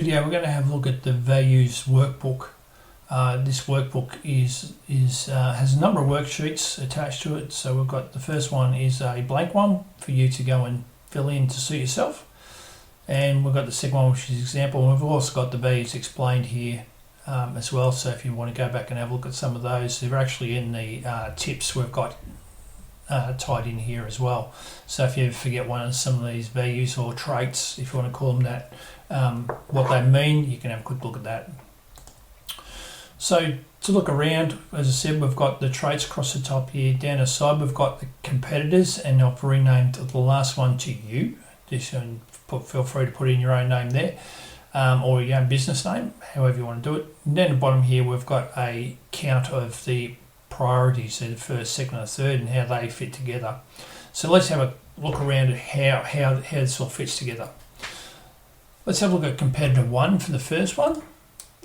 video, we're going to have a look at the values workbook. This workbook has a number of worksheets attached to it. So we've got the first one is a blank one for you to go and fill in to suit yourself. And we've got the second one, which is example. And we've also got the values explained here as well. So if you want to go back and have a look at some of those, they're actually in the tips we've got tied in here as well. So if you ever forget one of some of these values or traits, if you want to call them that, what they mean, you can have a quick look at that. So to look around, as I said, we've got the traits across the top here. Down the side, we've got the competitors, and I've renamed the last one to you. Just feel free to put in your own name there, or your own business name, however you want to do it. And down the bottom here, we've got a count of the priorities, so the first, second, and third, and how they fit together. So let's have a look around at how this all fits together. Let's have a look at competitor 1 for the first one.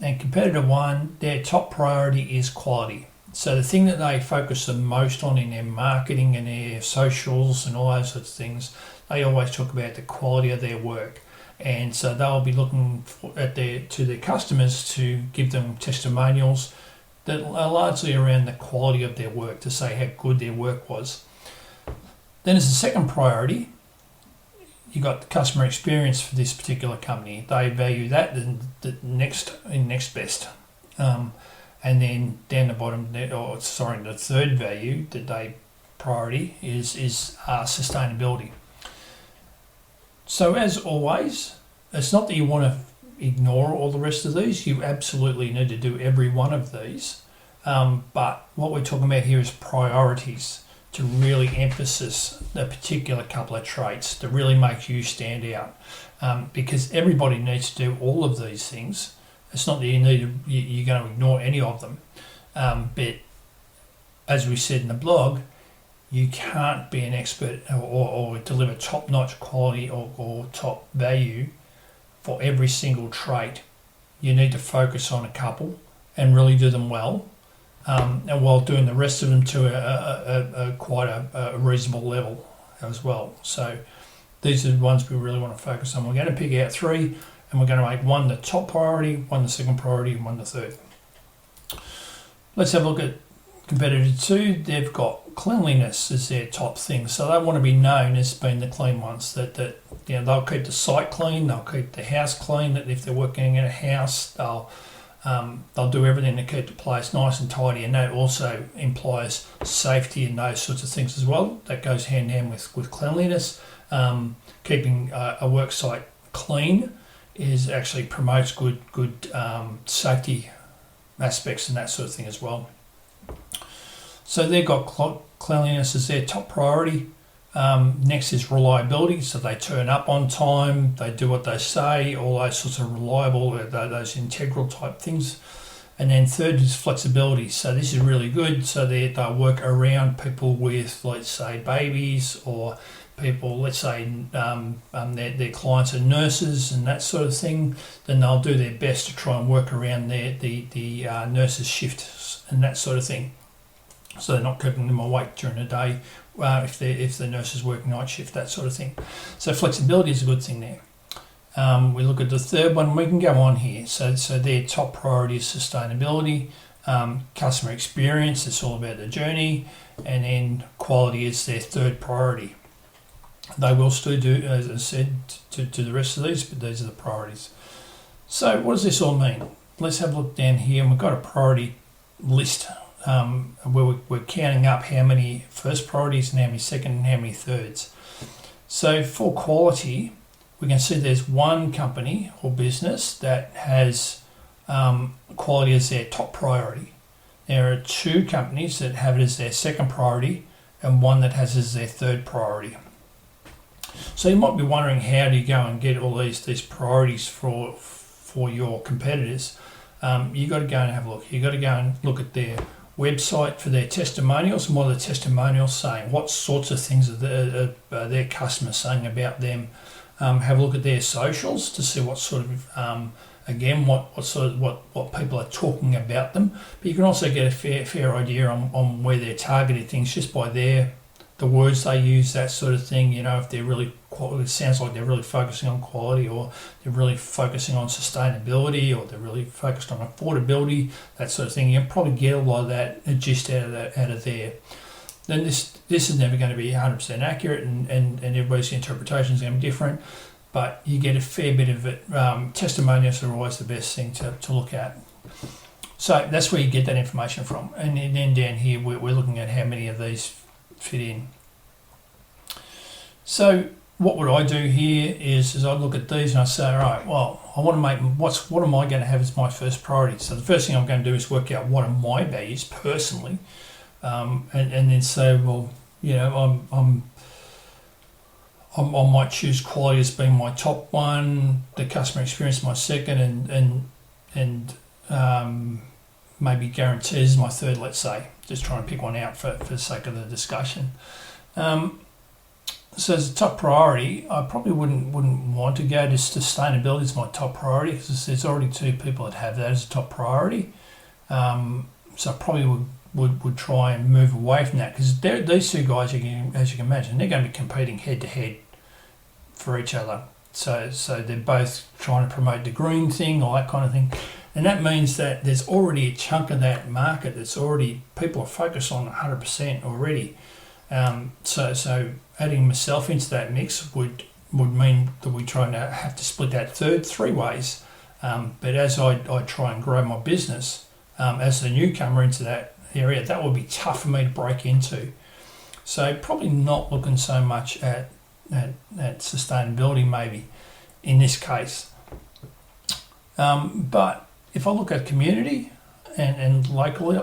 And competitor 1, their top priority is quality. So the thing that they focus the most on in their marketing and their socials and all those sorts of things, they always talk about the quality of their work. And so they'll be looking to their customers to give them testimonials that are largely around the quality of their work, to say how good their work was. Then as a second priority, you got the customer experience for this particular company. They value that the next best. And then down the bottom, the third value that they priority is sustainability. So as always, it's not that you want to ignore all the rest of these. You absolutely need to do every one of these. But what we're talking about here is priorities, to really emphasize a particular couple of traits to really make you stand out, because everybody needs to do all of these things. It's not that you're going to ignore any of them, but as we said in the blog, you can't be an expert or deliver top-notch quality or top value for every single trait. You need to focus on a couple and really do them well. And while doing the rest of them to quite a reasonable level as well. So these are the ones we really want to focus on. We're going to pick out 3, and we're going to make one the top priority, one the second priority, and one the third. Let's have a look at competitor 2. They've got cleanliness as their top thing. So they want to be known as being the clean ones. That they'll keep the site clean, they'll keep the house clean. That if they're working in a house, they'll do everything to keep the place nice and tidy, and that also implies safety and those sorts of things as well. That goes hand in hand with cleanliness. Keeping a work site clean actually promotes good safety aspects and that sort of thing as well. So they've got cleanliness as their top priority. Next is reliability, so they turn up on time, they do what they say, all those sorts of reliable, those integral type things. And then third is flexibility, so this is really good, so they'll work around people with, let's say, babies, or people, let's say, their clients are nurses and that sort of thing. Then they'll do their best to try and work around the nurses' shifts and that sort of thing. So they're not keeping them awake during the day if the nurse is working night shift, that sort of thing. So flexibility is a good thing there. We look at the third one, we can go on here. So their top priority is sustainability, customer experience, it's all about the journey, and then quality is their third priority. They will still do, as I said, to the rest of these, but these are the priorities. So what does this all mean? Let's have a look down here, and we've got a priority list. Where we're counting up how many first priorities and how many second and how many thirds. So for quality, we can see there's one company or business that has quality as their top priority. There are 2 companies that have it as their second priority, and one that has it as their third priority. So you might be wondering, how do you go and get all these priorities for your competitors? You've got to go and have a look. You've got to go and look at their website for their testimonials, and what are the testimonials saying? What sorts of things are their customers saying about them? Have a look at their socials to see what sort of what people are talking about them. But you can also get a fair idea on where they're targeting things just by their the words they use, that sort of thing. If they're really, it sounds like they're really focusing on quality, or they're really focusing on sustainability, or they're really focused on affordability, that sort of thing. You can probably get a lot of that gist out of there. Then this is never going to be 100% accurate, and everybody's interpretation is going to be different, but you get a fair bit of it. Testimonials are always the best thing to look at. So that's where you get that information from. And then down here, we're looking at how many of these fit in. So what would I do here is I look at these and I say, all right, well, I want to make, what am I going to have as my first priority? So the first thing I'm going to do is work out what are my values personally, and then say, well, I might choose quality as being my top one, the customer experience my second, and maybe guarantees is my third, let's say. Just trying to pick one out for the sake of the discussion. So as a top priority, I probably wouldn't want to go to sustainability as my top priority, because there's already two people that have that as a top priority. So I probably would try and move away from that, because these two guys, as you can imagine, they're going to be competing head to head for each other. So they're both trying to promote the green thing, all that kind of thing. And that means that there's already a chunk of that market that's already, people are focused on 100% already. So adding myself into that mix would mean that we try and have to split that three ways. But as I try and grow my business, as a newcomer into that area, that would be tough for me to break into. So probably not looking so much at sustainability maybe in this case. But if I look at community and locality,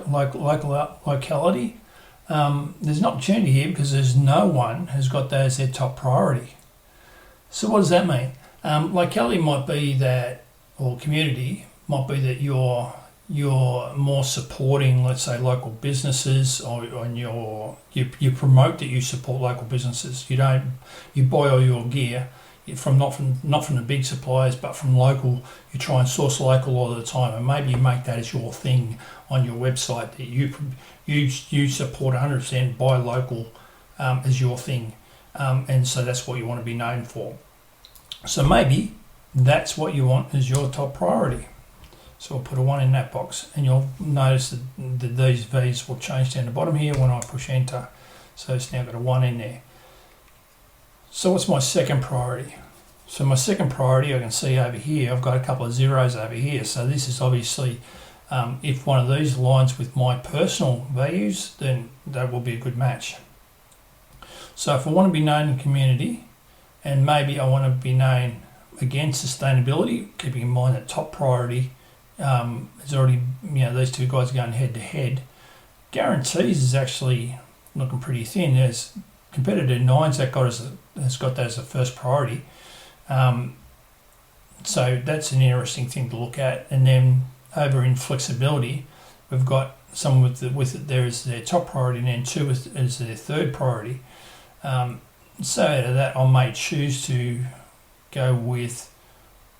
there's an opportunity here, because there's no one has got that as their top priority. So what does that mean? Locality might be that, or community might be that you're more supporting, let's say, local businesses, or you promote that you support local businesses. You buy all your gear from not from the big suppliers, but from local. You try and source local all the time, and maybe you make that as your thing on your website, that you support 100% buy local as your thing, and so that's what you want to be known for. So maybe that's what you want as your top priority. So I'll put a 1 in that box, and you'll notice that these V's will change down the bottom here when I push enter. So it's now got a 1 in there. So what's my second priority? So my second priority, I can see over here, I've got a couple of zeros over here. So this is obviously, if one of these aligns with my personal values, then that will be a good match. So if I want to be known in community, and maybe I want to be known, again, sustainability, keeping in mind that top priority is already, these two guys are going head to head. Guarantees is actually looking pretty thin. There's competitor 9's has got that as a first priority. So that's an interesting thing to look at. And then over in flexibility, we've got someone with it there as their top priority, and then 2 as their third priority. So out of that, I may choose to go with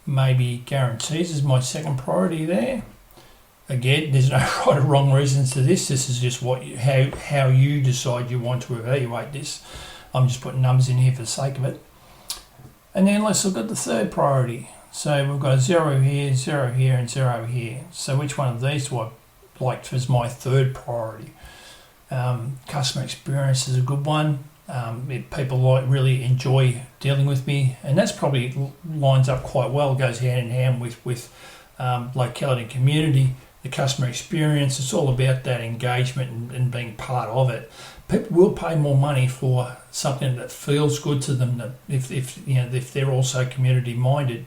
maybe guarantees as my second priority there. Again, there's no right or wrong reasons to this. This is just how you decide you want to evaluate this. I'm just putting numbers in here for the sake of it. And then let's look at the third priority. So we've got a 0 here, 0 here, and 0 here. So which one of these do I like as my third priority? Customer experience is a good one. People really enjoy dealing with me, and that's probably lines up quite well, goes hand in hand with locality and community. The customer experience, it's all about that engagement and being part of it. People will pay more money for something that feels good to them, that if they're also community minded.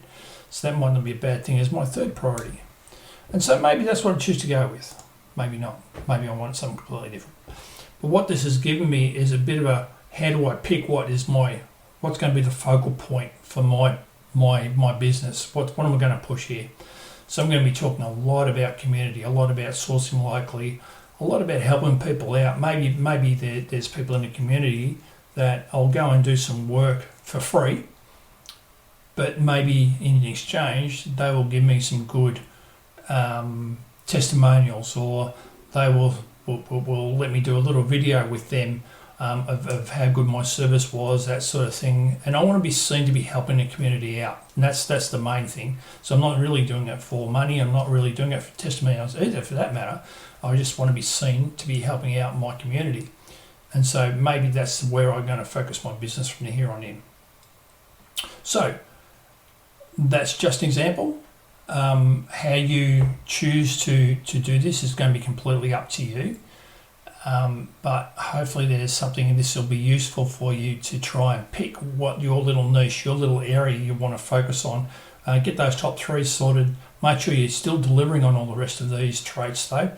So that might not be a bad thing as my third priority. And so maybe that's what I choose to go with. Maybe not. Maybe I want something completely different. But what this has given me is a bit of a, how do I pick what's going to be the focal point for my business? What am I going to push here? So I'm going to be talking a lot about community, a lot about sourcing locally, a lot about helping people out. Maybe there's people in the community that I'll go and do some work for free, but maybe in exchange they will give me some good testimonials, or they will let me do a little video with them of how good my service was, that sort of thing. And I want to be seen to be helping the community out. And that's the main thing. So I'm not really doing it for money. I'm not really doing it for testimonials either, for that matter. I just want to be seen to be helping out my community. And so maybe that's where I'm going to focus my business from here on in. So that's just an example. How you choose to do this is going to be completely up to you. But hopefully there's something, and this will be useful for you to try and pick what your little niche, your little area you want to focus on. Get those top 3 sorted. Make sure you're still delivering on all the rest of these traits though.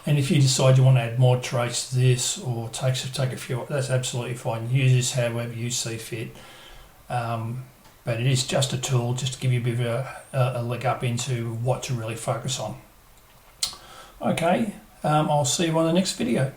And if you decide you want to add more traits to this or take a few, that's absolutely fine. Use this however you see fit. But it is just a tool just to give you a bit of a leg up into what to really focus on. Okay, I'll see you on the next video.